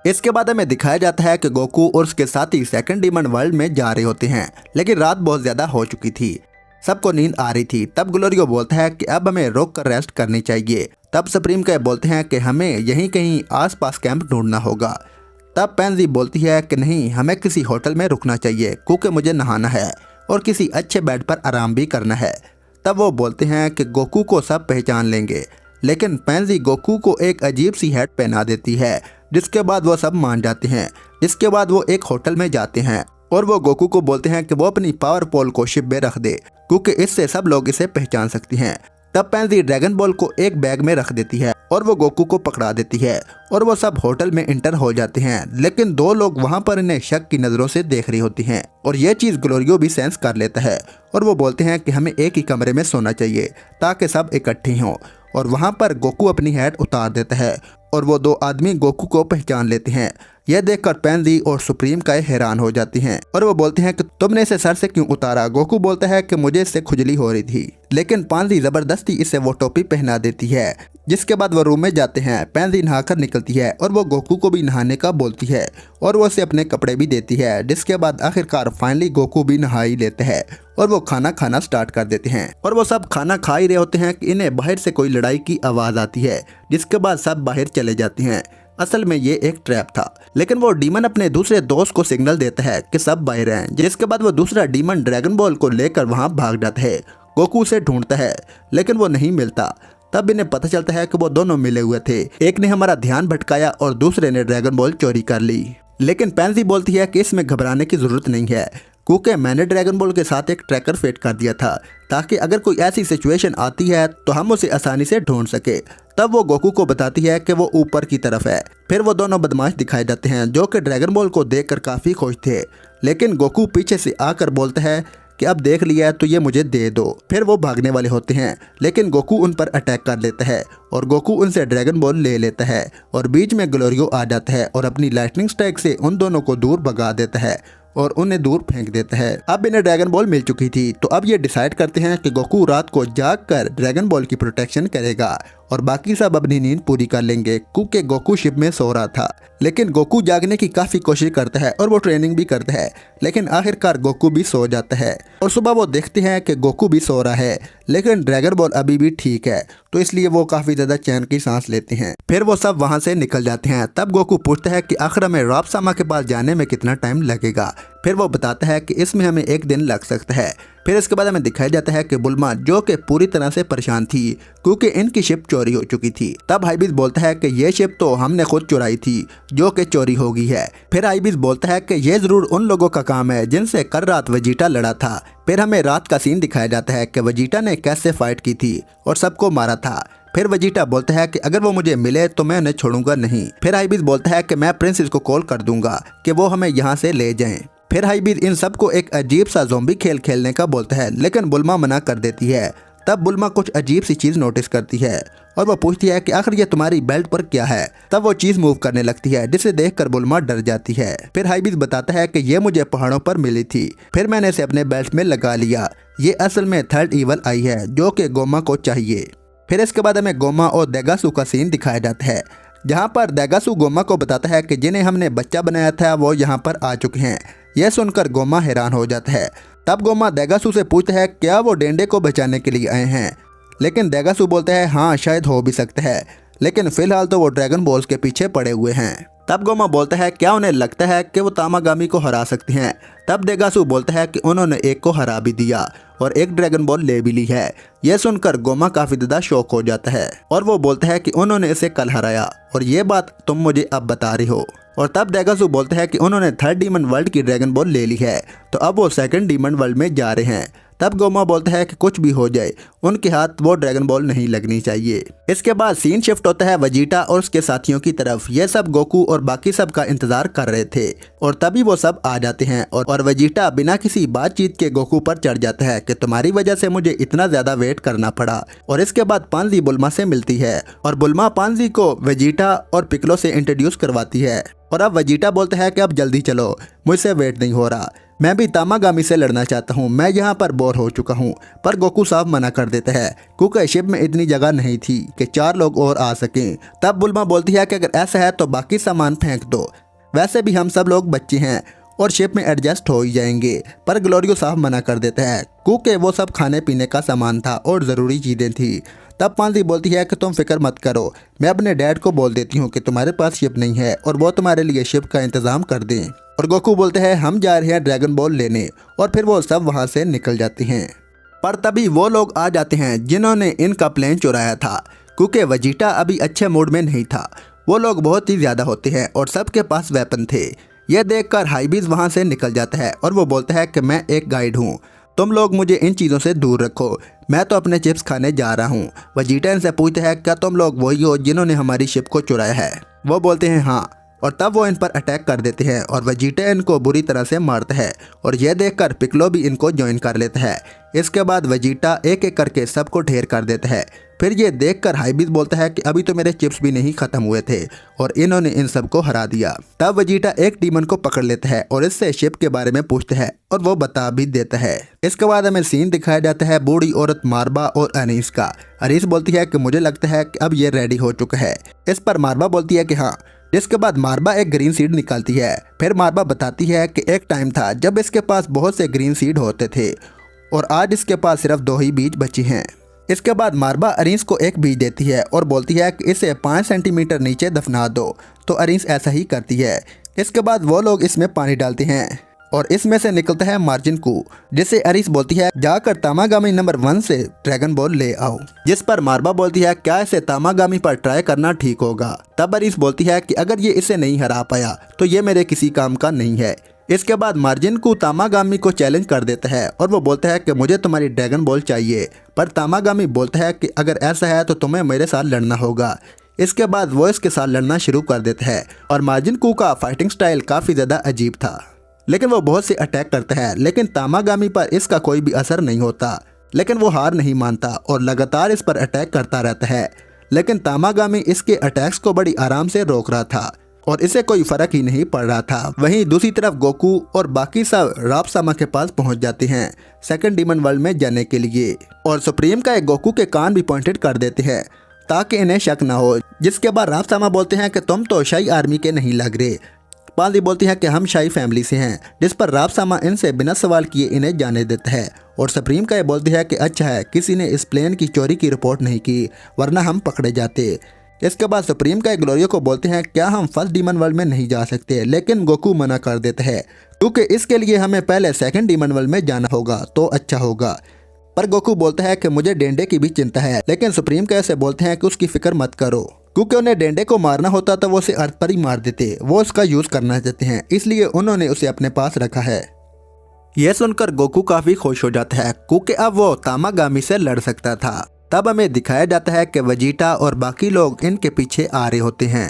इसके बाद हमें दिखाया जाता है कि गोकू और उसके साथी सेकंड डीमन वर्ल्ड में जा रहे होते हैं, लेकिन रात बहुत ज्यादा हो चुकी थी, सबको नींद आ रही थी। तब ग्लोरियो बोलता है कि अब हमें रोक कर रेस्ट करनी चाहिए। तब सुप्रीम के बोलते हैं कि हमें यहीं कहीं आसपास कैंप ढूंढना होगा। तब पेंजी बोलती है कि नहीं, हमें किसी होटल में रुकना चाहिए क्योंकि मुझे नहाना है और किसी अच्छे बेड पर आराम भी करना है। तब वो बोलते हैं कि गोकू को सब पहचान लेंगे, लेकिन पेंजी गोकू को एक अजीब सी हैट पहना देती है, जिसके बाद वो सब मान जाते हैं। जिसके बाद वो एक होटल में जाते हैं और वो गोकू को बोलते हैं कि वो अपनी पावर पोल को शिप में रख दे क्योंकि इससे सब लोग इसे पहचान सकते हैं। तब पेंजी ड्रैगन बॉल को एक बैग में रख देती है और वो गोकू को पकड़ा देती है और वो सब होटल में इंटर हो जाते हैं, लेकिन दो लोग वहाँ पर इन्हें शक की नज़रों से देख रही होती हैं और ये चीज़ ग्लोरियो भी सेंस कर लेता है और वो बोलते हैं कि हमें एक ही कमरे में सोना चाहिए ताकि सब इकट्ठे हों। और वहाँ पर गोकू अपनी हैट उतार देता है और वो दो आदमी गोकू को पहचान लेते हैं। यह देखकर पेंजी और सुप्रीम काय हैरान हो जाती हैं और वो बोलते हैं कि तुमने इसे सर से क्यों उतारा? गोकू बोलता है कि मुझे इससे खुजली हो रही थी, लेकिन पेंजी जबरदस्ती इसे वो टोपी पहना देती है। जिसके बाद वो रूम में जाते हैं। पेंजी नहाकर निकलती है और वो गोकू को भी नहाने का बोलती है और वो उसे अपने कपड़े भी देती है। जिसके बाद आखिरकार फाइनली गोकू भी नहा ही लेते हैं और वो खाना खाना स्टार्ट कर देते हैं और वो सब खाना खा ही रहे होते हैं कि इन्हें बाहर से कोई लड़ाई की आवाज़ आती है। जिसके बाद सब बाहर चले जाते हैं। असल में ये एक ट्रैप था, लेकिन वो डीमन अपने दूसरे दोस्त को सिग्नल देता है कि सब बाहर हैं। जिसके बाद वो दूसरा डीमन ड्रैगन बॉल को लेकर वहाँ भाग जाता है। गोकू उसे ढूंढता है लेकिन वो नहीं मिलता। तब इन्हें पता चलता है कि वो दोनों मिले हुए थे, एक ने हमारा ध्यान भटकाया और दूसरे ने ड्रैगन बॉल चोरी कर ली। लेकिन पेंजी बोलती है कि इसमें घबराने की जरूरत नहीं है क्योंकि मैंने ड्रैगन बॉल के साथ एक ट्रैकर फिट कर दिया था ताकि अगर कोई ऐसी सिचुएशन आती है तो हम उसे आसानी से ढूंढ सके। तब वो गोकू को बताती है कि वो ऊपर की तरफ है। फिर वो दोनों बदमाश दिखाए जाते हैं जो कि ड्रैगन बॉल को देखकर काफ़ी खुश थे, लेकिन गोकू पीछे से आकर बोलता है कि अब देख लिया तो ये मुझे दे दो। फिर वो भागने वाले होते हैं, लेकिन गोकू उन पर अटैक कर लेता है और गोकू उनसे ड्रैगन बॉल ले लेता है और बीच में ग्लोरियो आ जाता है और अपनी लाइटनिंग स्ट्राइक से उन दोनों को दूर भगा देता है और उन्हें दूर फेंक देता है। अब इन्हें ड्रैगन बॉल मिल चुकी थी, तो अब ये डिसाइड करते हैं कि गोकू रात को जाग कर ड्रैगन बॉल की प्रोटेक्शन करेगा और बाकी सब अपनी नींद पूरी कर लेंगे क्योंकि गोकू शिप में सो रहा था। लेकिन गोकू जागने की काफ़ी कोशिश करता है और वो ट्रेनिंग भी करता है, लेकिन आखिरकार गोकू भी सो जाता है और सुबह वो देखते हैं कि गोकू भी सो रहा है, लेकिन ड्रैगन बॉल अभी भी ठीक है, तो इसलिए वो काफ़ी ज़्यादा चैन की सांस लेते हैं। फिर वो सब वहाँ से निकल जाते हैं। तब गोकू पूछता है कि आखिर हमें रॉब सामा के पास जाने में कितना टाइम लगेगा। फिर वो बताता है कि इसमें हमें एक दिन लग सकता है। फिर इसके बाद हमें दिखाया जाता है कि बुल्मा जो कि पूरी तरह से परेशान थी क्योंकि इनकी शिप चोरी हो चुकी थी। तब हाइबीज बोलता है कि ये शिप तो हमने खुद चुराई थी जो कि चोरी हो गई है। फिर हाइबीज बोलता है कि ये जरूर उन लोगों का काम है जिनसे कल रात वेजिटा लड़ा था। फिर हमें रात का सीन दिखाया जाता है कि वेजिटा ने कैसे फाइट की थी और सबको मारा था। फिर वेजिटा बोलता है कि अगर वो मुझे मिले तो मैं उन्हें छोड़ूंगा नहीं। फिर हाइबीज बोलता है कि मैं प्रिंसेस को कॉल कर दूंगा कि वो हमें यहाँ से ले जाएं। फिर हाईबीज इन सबको एक अजीब सा ज़ॉम्बी खेल खेलने का बोलता है, लेकिन बुल्मा मना कर देती है। तब बुल्मा कुछ अजीब सी चीज़ नोटिस करती है और वो पूछती है कि आखिर ये तुम्हारी बेल्ट पर क्या है। तब वो चीज़ मूव करने लगती है, जिसे देखकर बुल्मा डर जाती है। फिर हाईबीज बताता है कि ये मुझे पहाड़ों पर मिली थी, फिर मैंने इसे अपने बेल्ट में लगा लिया। ये असल में थर्ड ईवल आई है जो कि गोमा को चाहिए। फिर इसके बाद हमें गोमा और देगासू का सीन दिखाया जाता है, जहाँ पर देगासू गोमा को बताता है कि जिन्हें हमने बच्चा बनाया था वो यहाँ पर आ चुके हैं। यह सुनकर गोमा हैरान हो जाता है। तब गोमा देगासू से पूछता है क्या वो डेंडे को बचाने के लिए आए हैं, लेकिन देगासू बोलता है हाँ शायद हो भी सकता है, लेकिन फिलहाल तो वो ड्रैगन बॉल्स के पीछे पड़े हुए हैं। तब गोमा बोलता है क्या उन्हें लगता है कि वो तामागामी को हरा सकते हैं। तब देगासू बोलता है कि उन्होंने एक को हरा भी दिया और एक ड्रैगन बॉल ले भी ली है। यह सुनकर गोमा काफी ज्यादा शॉक हो जाता है और वो बोलता है कि उन्होंने इसे कल हराया और ये बात तुम मुझे अब बता रही हो। और तब देगासू बोलता है कि उन्होंने थर्ड डीमन वर्ल्ड की ड्रैगन बॉल ले ली है, तो अब वो सेकंड डीमन वर्ल्ड में जा रहे हैं। तब गोमा बोलता है कि कुछ भी हो जाए उनके हाथ वो ड्रैगन बॉल नहीं लगनी चाहिए। इसके बाद सीन शिफ्ट होता है वेजिटा और उसके साथियों की तरफ। ये सब गोकू और बाकी सब का इंतजार कर रहे थे और तभी वो सब आ जाते हैं और वेजिटा बिना किसी बातचीत के गोकू पर चढ़ जाता है कि तुम्हारी वजह से मुझे इतना ज्यादा वेट करना पड़ा। और इसके बाद पांजी बुल्मा से मिलती है और बुल्मा पांजी को वेजिटा और पिकलो से इंट्रोड्यूस करवाती है। और अब वेजिटा बोलता है कि अब जल्दी चलो, मुझसे वेट नहीं हो रहा, मैं भी तामागामी से लड़ना चाहता हूँ, मैं यहाँ पर बोर हो चुका हूँ। पर गोकू साहब मना कर देता है क्योंकि शिप में इतनी जगह नहीं थी कि 4 लोग और आ सकें। तब बुल्मा बोलती है कि अगर ऐसा है तो बाकी सामान फेंक दो, वैसे भी हम सब लोग बच्चे हैं और शिप में एडजस्ट हो ही जाएंगे। पर ग्लोरियो साहब मना कर देता है क्योंकि वो सब खाने पीने का सामान था और ज़रूरी चीज़ें थी। तब पांजी बोलती है कि तुम फिक्र मत करो, मैं अपने डैड को बोल देती हूँ कि तुम्हारे पास शिप नहीं है और वो तुम्हारे लिए शिप का इंतज़ाम कर दें। और गोकू बोलते हैं हम जा रहे हैं ड्रैगन बॉल लेने, और फिर वो सब वहाँ से निकल जाते हैं। पर तभी वो लोग आ जाते हैं जिन्होंने इनका प्लेन चुराया था, क्योंकि वेजिटा अभी अच्छे मूड में नहीं था। वो लोग बहुत ही ज़्यादा होते हैं और सबके पास वेपन थे। यह देखकर हाईबीज वहाँ से निकल जाता है और वो बोलता है कि मैं एक गाइड हूँ, तुम लोग मुझे इन चीज़ों से दूर रखो, मैं तो अपने चिप्स खाने जा रहा हूँ। वेजिटा इनसे पूछते हैं क्या तुम लोग वही हो जिन्होंने हमारी शिप को चुराया है। वो बोलते हैं हाँ, और तब वो इन पर अटैक कर देते हैं और वेजिटा इनको बुरी तरह से मारता है और यह देखकर पिकलो भी इनको ज्वाइन कर लेता है। इसके बाद वेजिटा एक एक करके सबको ढेर कर देता है। फिर ये देखकर हाईबीज बोलता है कि अभी तो मेरे चिप्स भी नहीं खत्म हुए थे और इन्होंने इन सबको हरा दिया। तब वेजिटा एक डीमन को पकड़ लेता है और इससे शिप के बारे में पूछता है और वो बता भी देता है। इसके बाद हमें सीन दिखाया जाता है बूढ़ी औरत मारबा और अनीस का। अनीस बोलती है कि मुझे लगता है कि अब ये रेडी हो चुका है। इस पर मारबा बोलती है कि हाँ। जिसके बाद मारबा एक ग्रीन सीड निकालती है। फिर मारबा बताती है कि एक टाइम था जब इसके पास बहुत से ग्रीन सीड होते थे और आज इसके पास सिर्फ 2 ही बीज बचे हैं। इसके बाद मारबा अरीस को एक बीज देती है और बोलती है कि इसे 5 सेंटीमीटर नीचे दफना दो, तो अरीस ऐसा ही करती है। इसके बाद वो लोग इसमें पानी डालते हैं और इसमें से निकलता है मार्जिन कू, जिसे अरीस बोलती है जाकर तामागामी नंबर 1 से ड्रैगन बॉल ले आओ। जिस पर मारबा बोलती है क्या इसे तामागामी पर ट्राई करना ठीक होगा। तब अरीस बोलती है कि अगर ये इसे नहीं हरा पाया तो ये मेरे किसी काम का नहीं है। इसके बाद मार्जिन को तामागामी को चैलेंज कर देता है और वो बोलता है कि मुझे तुम्हारी ड्रैगन बॉल चाहिए। पर तामागामी बोलता है कि अगर ऐसा है तो तुम्हें मेरे साथ लड़ना होगा। इसके बाद वो इसके साथ लड़ना शुरू कर देता है और मार्जिन कू का फाइटिंग स्टाइल काफ़ी ज़्यादा अजीब था, लेकिन वो बहुत से अटैक करता है, लेकिन तामागामी पर इसका कोई भी असर नहीं होता। लेकिन वो हार नहीं मानता और लगातार इस पर अटैक करता रहता है, लेकिन तामागामी इसके अटैक्स को बड़ी आराम से रोक रहा था और इसे कोई फर्क ही नहीं पड़ रहा था। वहीं दूसरी तरफ गोकू और बाकी सब रापसामा के पास पहुंच जाते हैं सेकंड डीमन वर्ल्ड में जाने के लिए और सुप्रीम का एक गोकू के कान भी पॉइंटेड कर देते हैं ताकि इन्हें शक ना हो। जिसके बाद रापसामा बोलते हैं कि तुम तो शाही आर्मी के नहीं लग रहे। पांजी बोलती है कि हम शाही फैमिली से हैं, जिस पर रापसामा इनसे बिना सवाल किए इन्हें जाने देता है और सुप्रीम का ये बोलती है कि अच्छा है किसी ने इस प्लेन की चोरी की रिपोर्ट नहीं की, वरना हम पकड़े जाते। इसके बाद सुप्रीम का ग्लोरियो को बोलते हैं क्या हम फर्स्ट डीमन वर्ल्ड में नहीं जा सकते, लेकिन गोकू मना कर देता है क्योंकि इसके लिए हमें पहले सेकंड डीमन वर्ल्ड में जाना होगा तो अच्छा होगा। पर गोकू बोलता है कि मुझे डेंडे की भी चिंता है, लेकिन सुप्रीम का ऐसे बोलते हैं कि उसकी फिक्र मत करो, क्योंकि उन्हें डेंडे को मारना होता तो वो उसे अर्थ पर ही मार देते। वो उसका यूज करना चाहते हैं, इसलिए उन्होंने उसे अपने पास रखा है। यह सुनकर गोकू काफी खुश हो जाता है क्योंकि अब वो तामागामी से लड़ सकता था। तब हमें दिखाया जाता है कि वेजिटा और बाकी लोग इनके पीछे आ रहे होते हैं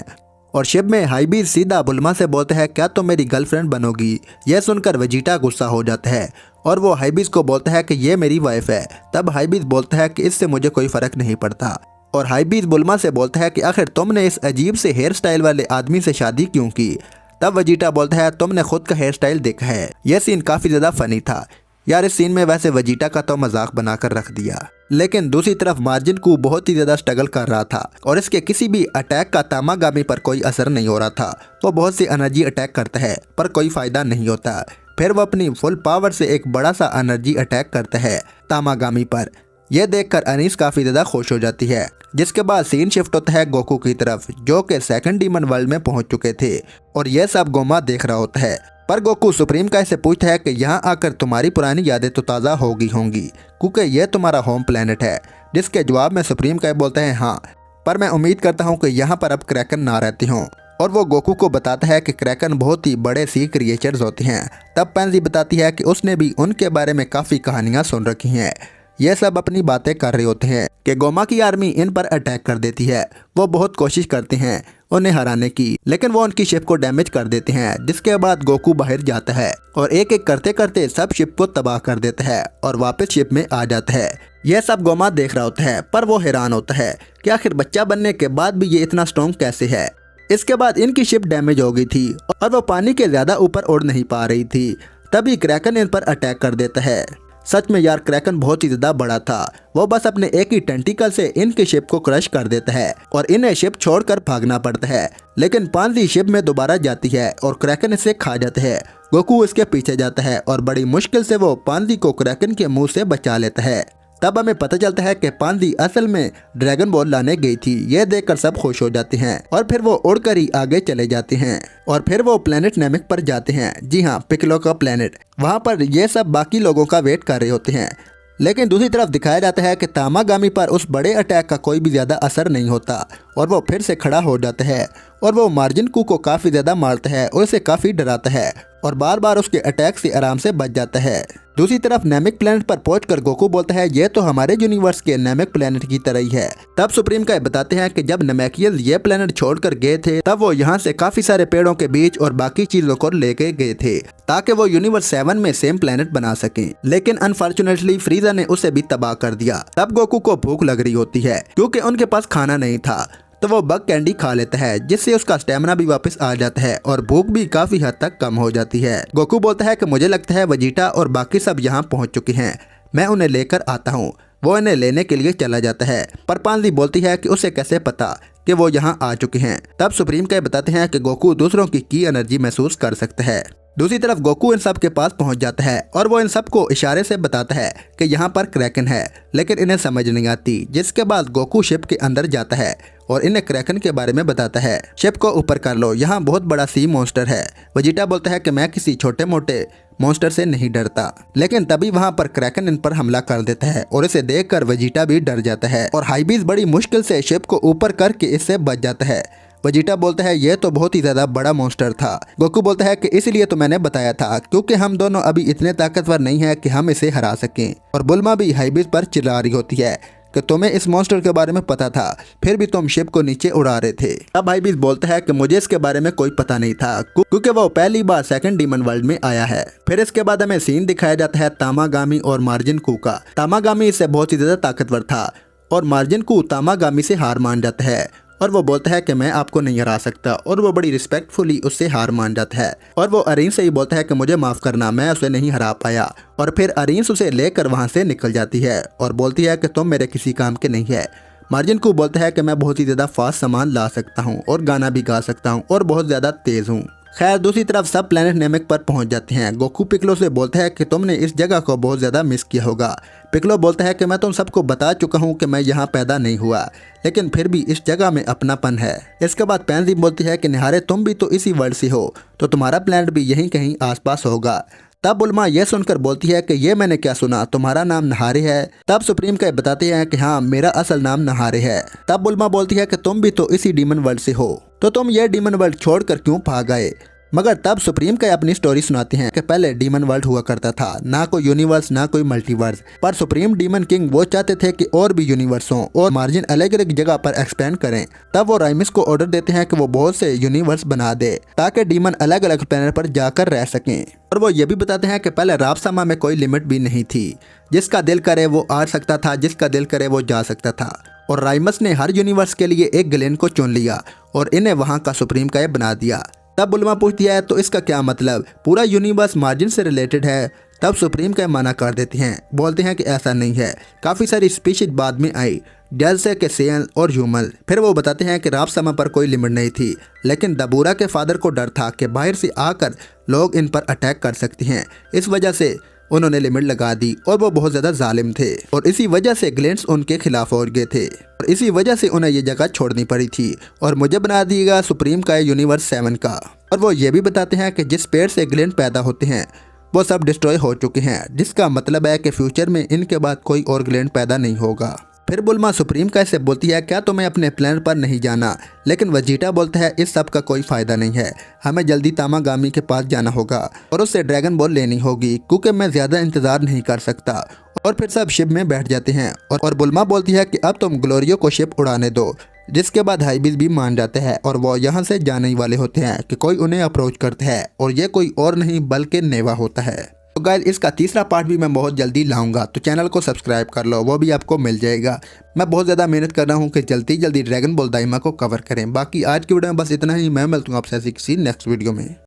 और शिप में हाईबीज सीधा बुल्मा से बोलते हैं क्या तुम मेरी गर्लफ्रेंड बनोगी। यह सुनकर वेजिटा गुस्सा हो जाता है और वो हाईबीज को बोलता है कि ये मेरी वाइफ है। तब हाईबीज बोलता है कि इससे मुझे कोई फर्क नहीं पड़ता और हाईबीज बुल्मा से बोलता है कि आखिर तुमने इस अजीब से हेयर स्टाइल वाले आदमी से शादी क्यों की। तब वेजिटा बोलता है तुमने खुद का हेयर स्टाइल देखा है। यह सीन काफी ज्यादा फनी था यार। इस सीन में वैसे वेजिटा का तो मजाक बनाकर रख दिया, लेकिन दूसरी तरफ मार्जिन कू बहुत ही ज्यादा स्ट्रगल कर रहा था और इसके किसी भी अटैक का तामागामी पर कोई असर नहीं हो रहा था। वो बहुत सी एनर्जी अटैक करता है पर कोई फायदा नहीं होता। फिर वो अपनी फुल पावर से एक बड़ा सा एनर्जी अटैक करता है तामागामी पर। यह देखकर अनीस काफी ज्यादा खुश हो जाती है, जिसके बाद सीन शिफ्ट होता है गोकू की तरफ, जो कि सेकंड डीमन वर्ल्ड में पहुंच चुके थे और यह सब गोमा देख रहा होता है। पर गोकू सुप्रीम काय से पूछता है कि यहाँ आकर तुम्हारी पुरानी यादें तो ताज़ा होगी होंगी क्योंकि यह तुम्हारा होम प्लेनेट है। जिसके जवाब में सुप्रीम काय बोलते हैं हाँ, पर मैं उम्मीद करता हूँ कि यहाँ पर अब क्रैकन ना रहती हों। और वो गोकू को बताता है कि क्रैकन बहुत ही बड़े सी क्रिएचर्स होते हैं। तब पेंजी बताती है कि उसने भी उनके बारे में काफ़ी कहानियाँ सुन रखी हैं। ये सब अपनी बातें कर रहे होते हैं कि गोमा की आर्मी इन पर अटैक कर देती है। वो बहुत कोशिश करते हैं उन्हें हराने की, लेकिन वो उनकी शिप को डैमेज कर देते हैं। जिसके बाद गोकू बाहर जाता है और एक एक करते करते सब शिप को तबाह कर देता है और वापस शिप में आ जाता है। यह सब गोमा देख रहा होता है, पर वो हैरान होता है कि आखिर बच्चा बनने के बाद भी ये इतना स्ट्रॉन्ग कैसे है। इसके बाद इनकी शिप डैमेज हो गई थी और वो पानी के ज्यादा ऊपर उड़ नहीं पा रही थी। तभी क्रैकन इन पर अटैक कर देता है। सच में यार क्रैकन बहुत ही ज्यादा बड़ा था। वो बस अपने एक ही टेंटिकल से इनके शिप को क्रश कर देता है और इन्हें शिप छोड़कर भागना पड़ता है। लेकिन पांजी शिप में दोबारा जाती है और क्रैकन इसे खा जाता है। गोकू इसके पीछे जाता है और बड़ी मुश्किल से वो पांजी को क्रैकन के मुंह से बचा लेता है। तब हमें पता चलता है कि पांजी असल में ड्रैगन बॉल लाने गई थी। यह देखकर सब खुश हो जाते हैं और फिर वो उड़कर ही आगे चले जाते हैं और फिर वो प्लेनेट नेमिक पर जाते हैं। जी हाँ, पिकलो का प्लेनेट। वहाँ पर ये सब बाकी लोगों का वेट कर रहे होते हैं। लेकिन दूसरी तरफ दिखाया जाता है कि तामागामी पर उस बड़े अटैक का कोई भी ज़्यादा असर नहीं होता और वो फिर से खड़ा हो जाता है और वो मार्जिन कू को काफ़ी ज़्यादा मारता है और उसे काफ़ी डराता है और बार बार उसके अटैक से आराम से बच जाता है। दूसरी तरफ नेमिक प्लेनेट पर पहुंचकर गोकू बोलता है ये तो हमारे यूनिवर्स के नेमिक प्लेनेट की तरह ही है। तब सुप्रीम काय बताते हैं कि जब नेमेकियल्स ये प्लेनेट छोड़कर गए थे तब वो यहाँ से काफी सारे पेड़ों के बीच और बाकी चीजों को लेके गए थे ताकि वो यूनिवर्स 7 में सेम प्लेनेट बना सके। लेकिन अनफॉर्चुनेटली फ्रीजा ने उसे भी तबाह कर दिया। तब गोकू को भूख लग रही होती है क्योंकि उनके पास खाना नहीं था, तो वो बग कैंडी खा लेता है जिससे उसका स्टेमिना भी वापस आ जाता है और भूख भी काफी हद तक कम हो जाती है। गोकू बोलता है कि मुझे लगता है वेजिटा और बाकी सब यहाँ पहुँच चुके हैं, मैं उन्हें लेकर आता हूँ। वो इन्हें लेने के लिए चला जाता है, पर पांजी बोलती है कि उसे कैसे पता कि वो यहाँ आ चुके हैं। तब सुप्रीम काय बताते हैं कि गोकू दूसरों की एनर्जी महसूस कर सकता है। दूसरी तरफ गोकू इन सब के पास पहुंच जाता है और वो इन सब को इशारे से बताता है कि यहाँ पर क्रैकन है, लेकिन इन्हें समझ नहीं आती। जिसके बाद गोकू शिप के अंदर जाता है और इन्हें क्रैकन के बारे में बताता है। शिप को ऊपर कर लो, यहाँ बहुत बड़ा सी मॉन्स्टर है। वेजिटा बोलता है कि मैं किसी छोटे मोटे मॉन्स्टर से नहीं डरता। लेकिन तभी वहाँ पर क्रैकन इन पर हमला कर देता है और इसे देखकर वेजिटा भी डर जाता है और हाईबीज बड़ी मुश्किल से शिप को ऊपर करके इससे बच जाता है। वेजिटा बोलता है ये तो बहुत ही ज्यादा बड़ा मॉन्स्टर था। गोकू बोलता है कि इसलिए तो मैंने बताया था क्योंकि हम दोनों अभी इतने ताकतवर नहीं है कि हम इसे हरा सकें। और बुल्मा भी हाईबीज पर चिल्ला रही होती है कि तुम्हें इस मॉन्स्टर के बारे में पता था, फिर भी तुम शिप को नीचे उड़ा रहे थे। अब हाईबीज बोलता है कि मुझे इसके बारे में कोई पता नहीं था क्योंकि वो पहली बार सेकंड डीमन वर्ल्ड में आया है। फिर इसके बाद हमें सीन दिखाया जाता है तामागामी और मार्जिन कू का। तामागामी इससे बहुत ही ज्यादा ताकतवर था और मार्जिन कू तामागामी से हार मान जाता है और वो बोलता है कि मैं आपको नहीं हरा सकता और वो बड़ी रिस्पेक्टफुली उससे हार मान जाता है। और वो अरीस से ही बोलता है कि मुझे माफ़ करना, मैं उसे नहीं हरा पाया। और फिर अरीस उसे लेकर वहाँ से निकल जाती है और बोलती है कि तुम मेरे किसी काम के नहीं है। मार्जिन को बोलता है कि मैं बहुत ही ज़्यादा फास्ट सामान ला सकता हूँ और गाना भी गा सकता हूँ और बहुत ज़्यादा तेज़ हूँ। खैर दूसरी तरफ सब प्लेनेट नेमिक पर पहुंच जाते हैं। गोकू पिकलो से बोलता है कि तुमने इस जगह को बहुत ज़्यादा मिस किया होगा। पिकलो बोलता है कि मैं तुम सबको बता चुका हूं कि मैं यहाँ पैदा नहीं हुआ, लेकिन फिर भी इस जगह में अपनापन है। इसके बाद पेंजी बोलती है कि निहारे तुम भी तो इसी वर्ल्ड से हो, तो तुम्हारा प्लेनेट भी यहीं कहीं आसपास होगा। तब बुल्मा यह सुनकर बोलती है कि ये मैंने क्या सुना, तुम्हारा नाम नहारे है। तब सुप्रीम काय बताते हैं कि हाँ मेरा असल नाम नहारे है। तब बुल्मा बोलती है कि तुम भी तो इसी डीमन वर्ल्ड से हो, तो तुम ये डीमन वर्ल्ड छोड़कर क्यों भाग गए। मगर तब सुप्रीम का अपनी स्टोरी सुनाते हैं कि पहले डीमन वर्ल्ड हुआ करता था, ना कोई यूनिवर्स ना कोई मल्टीवर्स, पर सुप्रीम डीमन किंग वो चाहते थे कि और भी यूनिवर्स हों और मार्जिन अलग अलग जगह पर एक्सपेंड करें। तब वो राइमिस को ऑर्डर देते हैं कि वो बहुत से यूनिवर्स बना दे ताकि डीमन अलग अलग प्लेनेट पर जाकर रह सकें। और वो ये भी बताते हैं कि पहले राबसामा में कोई लिमिट भी नहीं थी, जिसका दिल करे वो आ सकता था, जिसका दिल करे वो जा सकता था। और राइमस ने हर यूनिवर्स के लिए एक ग्लेन को चुन लिया और इन्हें वहाँ का सुप्रीम का बना दिया। तब बुल्मा पूछती है तो इसका क्या मतलब, पूरा यूनिवर्स मार्जिन से रिलेटेड है। तब सुप्रीम का मना कर देते हैं, बोलते हैं कि ऐसा नहीं है, काफ़ी सारी स्पीशीज बाद में आई, जैसे कि सेल और ह्यूमन। फिर वो बताते हैं कि राबसामा पर कोई लिमिट नहीं थी, लेकिन दबूरा के फादर को डर था कि बाहर से आकर लोग इन पर अटैक कर सकते हैं, इस वजह से उन्होंने लिमिट लगा दी और वो बहुत ज़्यादा जालिम थे और इसी वजह से ग्लेंट्स उनके खिलाफ हो गए थे और इसी वजह से उन्हें ये जगह छोड़नी पड़ी थी और मुझे बना दिएगा सुप्रीम का यूनिवर्स 7 का। और वो ये भी बताते हैं कि जिस पेड़ से ग्लेंट पैदा होते हैं वो सब डिस्ट्रॉय हो चुके हैं, जिसका मतलब है कि फ्यूचर में इनके बाद कोई और ग्लेंट पैदा नहीं होगा। फिर बुल्मा सुप्रीम का से बोलती है क्या तुम्हें अपने प्लान पर नहीं जाना, लेकिन वजीटा बोलता है इस सब का कोई फ़ायदा नहीं है, हमें जल्दी तामागामी के पास जाना होगा और उससे ड्रैगन बॉल लेनी होगी क्योंकि मैं ज़्यादा इंतज़ार नहीं कर सकता। और फिर सब शिप में बैठ जाते हैं और बुल्मा बोलती है कि अब तुम ग्लोरियो को शिप उड़ाने दो, जिसके बाद हाइबिस भी मान जाते हैं और वो यहाँ से जाने ही वाले होते हैं कि कोई उन्हें अप्रोच करता है और ये कोई और नहीं बल्कि नेवा होता है। तो गाइस इसका तीसरा पार्ट भी मैं बहुत जल्दी लाऊंगा, तो चैनल को सब्सक्राइब कर लो, वो भी आपको मिल जाएगा। मैं बहुत ज़्यादा मेहनत कर रहा हूँ कि जल्दी ड्रैगन बॉल दाइमा को कवर करें। बाकी आज की वीडियो में बस इतना ही, मैं मिलता हूँ आपसे किसी नेक्स्ट वीडियो में।